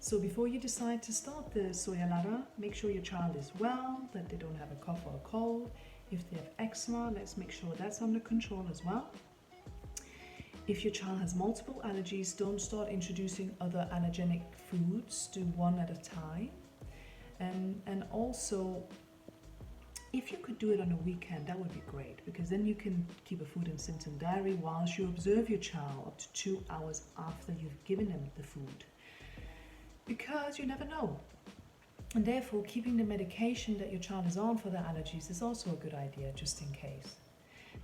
So before you decide to start the Soya Ladder, make sure your child is well, that they don't have a cough or a cold. If they have eczema, let's make sure that's under control as well. If your child has multiple allergies, don't start introducing other allergenic foods. Do one at a time. And also, if you could do it on a weekend, that would be great, because then you can keep a food and symptom diary whilst you observe your child up to 2 hours after you've given them the food. Because you never know. And therefore, keeping the medication that your child is on for their allergies is also a good idea, just in case.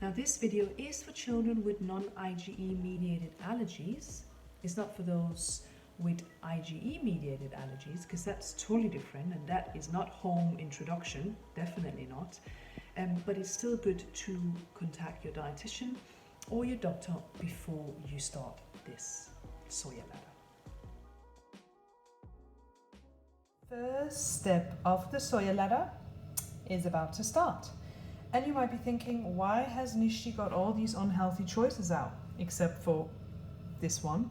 Now, this video is for children with non-IgE mediated allergies. It's not for those with IgE mediated allergies, because that's totally different, and that is not home introduction, definitely not. But it's still good to contact your dietitian or your doctor before you start this Soya Ladder. First step of the Soya Ladder is about to start. And you might be thinking, why has Nishti got all these unhealthy choices out, except for this one?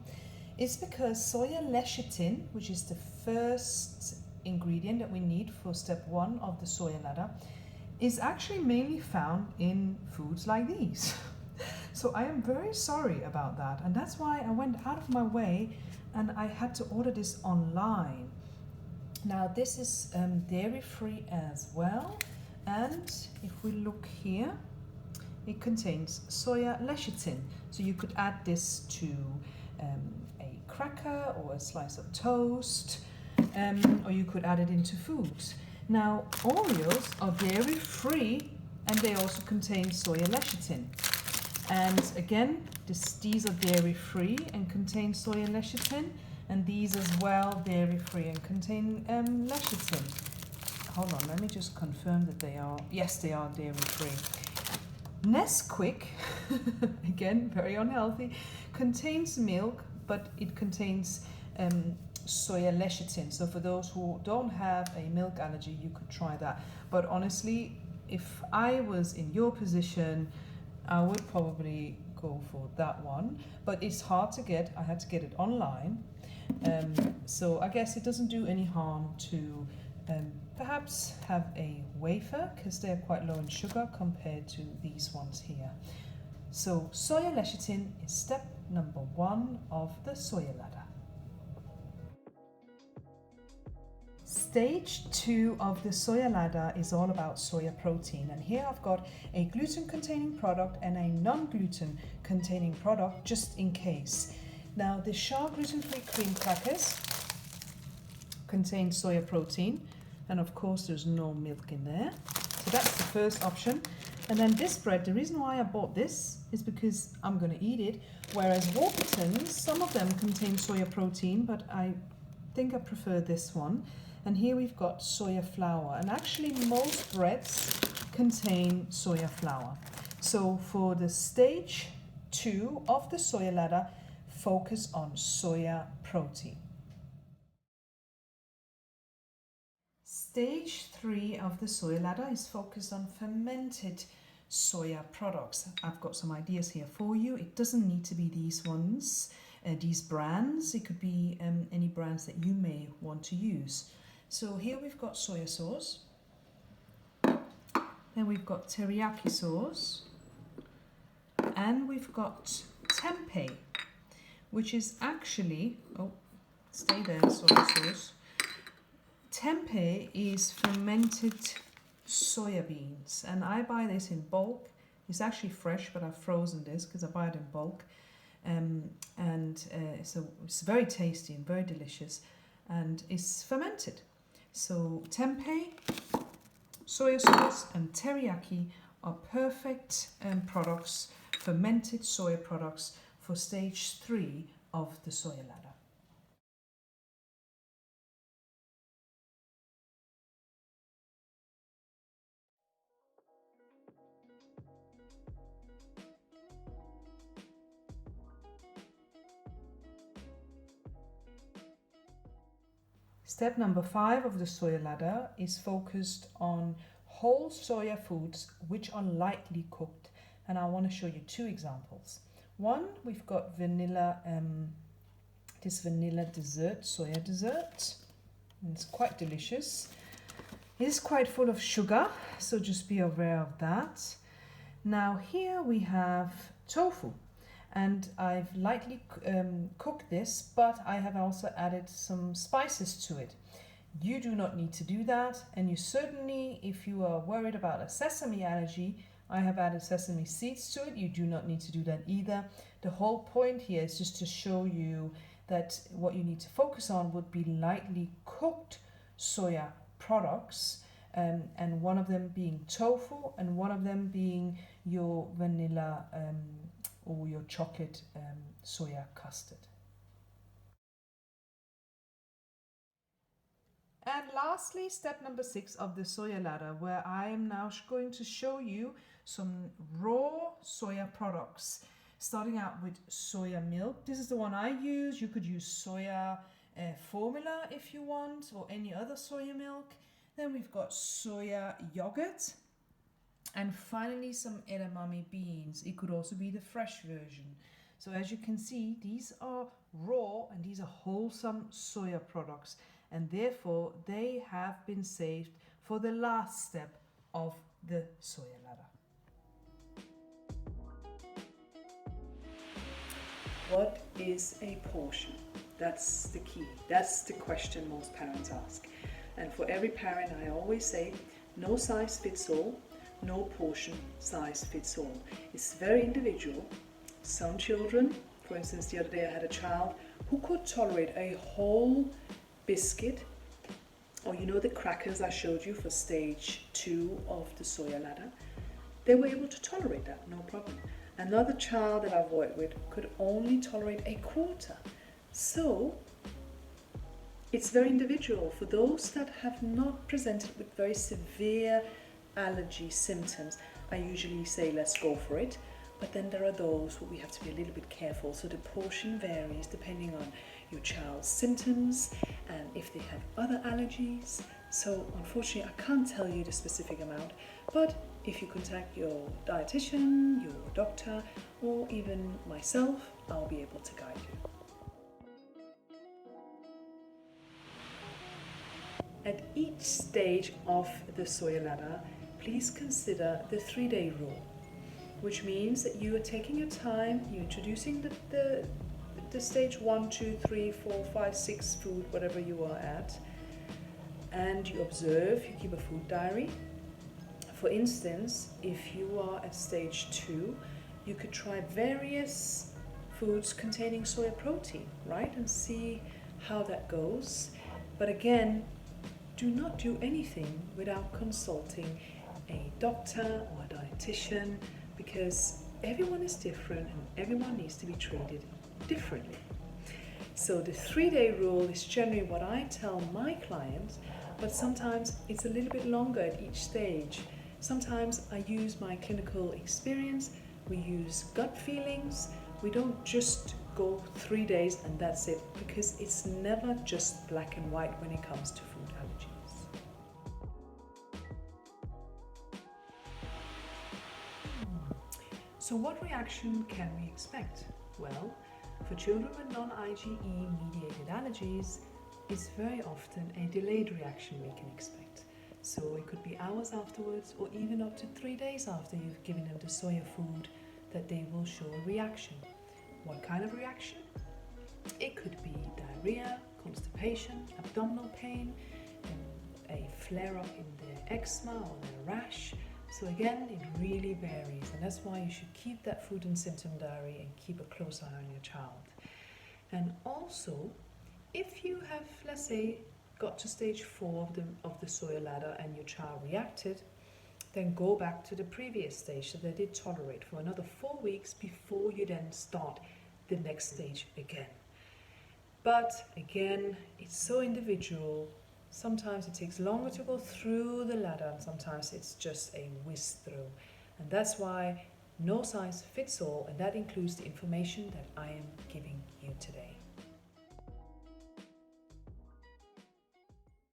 It's because Soya Lecithin, which is the first ingredient that we need for step 1 of the Soya Ladder, is actually mainly found in foods like these. So I am very sorry about that, and that's why I went out of my way and I had to order this online. Now this is dairy-free as well, and if we look here, it contains soya lecithin. So you could add this to a cracker or a slice of toast, or you could add it into foods. Now Oreos are dairy-free, and they also contain soya lecithin. And again, these are dairy-free and contain soya lecithin. And these as well, dairy-free and contain lecithin. Hold on, let me just confirm that they are, yes, they are dairy-free. Nesquik, again, very unhealthy, contains milk, but it contains soya lecithin. So for those who don't have a milk allergy, you could try that. But honestly, if I was in your position, I would probably go for that one. But it's hard to get, I had to get it online. So I guess it doesn't do any harm to perhaps have a wafer, because they're quite low in sugar compared to these ones here. So soya lecithin is step number 1 of the Soya Ladder. Stage 2 of the Soya Ladder is all about soya protein, and here I've got a gluten-containing product and a non-gluten containing product, just in case. Now, the Shah gluten-free cream crackers contain soya protein, and of course there's no milk in there. So that's the first option. And then this bread, the reason why I bought this is because I'm going to eat it, whereas Warburton's, some of them contain soya protein, but I think I prefer this one. And here we've got soya flour, and actually most breads contain soya flour. So for the stage 2 of the Soya Ladder, focus on soya protein. Stage 3 of the Soya Ladder is focused on fermented soya products. I've got some ideas here for you. It doesn't need to be these ones, these brands. It could be any brands that you may want to use. So here we've got soya sauce. Then we've got teriyaki sauce. And we've got tempeh, which is actually, oh, stay there, soya sauce. Tempeh is fermented soya beans, and I buy this in bulk. It's actually fresh, but I've frozen this because I buy it in bulk. So it's very tasty and very delicious, and it's fermented. So tempeh, soya sauce, and teriyaki are perfect products, fermented soya products, for stage 3 of the Soya Ladder. Step number 5 of the Soya Ladder is focused on whole soya foods which are lightly cooked, and I want to show you 2 examples. One, we've got vanilla this vanilla dessert, soya dessert. And it's quite delicious. It is quite full of sugar, so just be aware of that. Now here we have tofu, and I've lightly cooked this, but I have also added some spices to it. You do not need to do that, and you certainly, if you are worried about a sesame allergy, I have added sesame seeds to it. You do not need to do that either. The whole point here is just to show you that what you need to focus on would be lightly cooked soya products, and one of them being tofu and one of them being your vanilla or your chocolate soya custard. And lastly, step number 6 of the Soya Ladder, where I am now going to show you some raw soya products, starting out with soya milk. This is the one I use. You could use soya formula if you want, or any other soya milk. Then we've got soya yogurt, and finally some edamame beans. It could also be the fresh version. So as you can see, these are raw and these are wholesome soya products, and therefore they have been saved for the last step of the Soya Ladder. What is a portion? That's the key. That's the question most parents ask. And for every parent, I always say, no size fits all, no portion size fits all. It's very individual. Some children, for instance, the other day I had a child who could tolerate a whole biscuit, or you know the crackers I showed you for stage 2 of the Soya Ladder. They were able to tolerate that, no problem. Another child that I've worked with could only tolerate a quarter. So it's very individual. For those that have not presented with very severe allergy symptoms, I usually say let's go for it. But then there are those where we have to be a little bit careful. So the portion varies depending on your child's symptoms and if they have other allergies. So unfortunately, I can't tell you the specific amount, but if you contact your dietitian, your doctor, or even myself, I'll be able to guide you. At each stage of the Soya Ladder, please consider the 3-day rule, which means that you are taking your time, you're introducing the stage 1, 2, 3, 4, 5, 6 food, whatever you are at, and you observe, you keep a food diary. For instance, if you are at stage 2, you could try various foods containing soya protein, right? And see how that goes. But again, do not do anything without consulting a doctor or a dietitian, because everyone is different and everyone needs to be treated differently. So the 3-day rule is generally what I tell my clients, but sometimes it's a little bit longer at each stage. Sometimes I use my clinical experience, we use gut feelings, we don't just go 3 days and that's it, because it's never just black and white when it comes to food allergies. So what reaction can we expect? Well, for children with non-IgE mediated allergies, it's very often a delayed reaction we can expect. So it could be hours afterwards or even up to 3 days after you've given them the soya food that they will show a reaction. What kind of reaction? It could be diarrhea, constipation, abdominal pain, a flare-up in their eczema or their rash. So again, it really varies, and that's why you should keep that food and symptom diary and keep a close eye on your child. And also, if you have, let's say, got to stage 4 of the Soya Ladder and your child reacted, then go back to the previous stage so they did tolerate for another 4 weeks before you then start the next stage again. But again, it's so individual. Sometimes it takes longer to go through the ladder, and sometimes it's just a whiz through. And that's why no size fits all, and that includes the information that I am giving you today.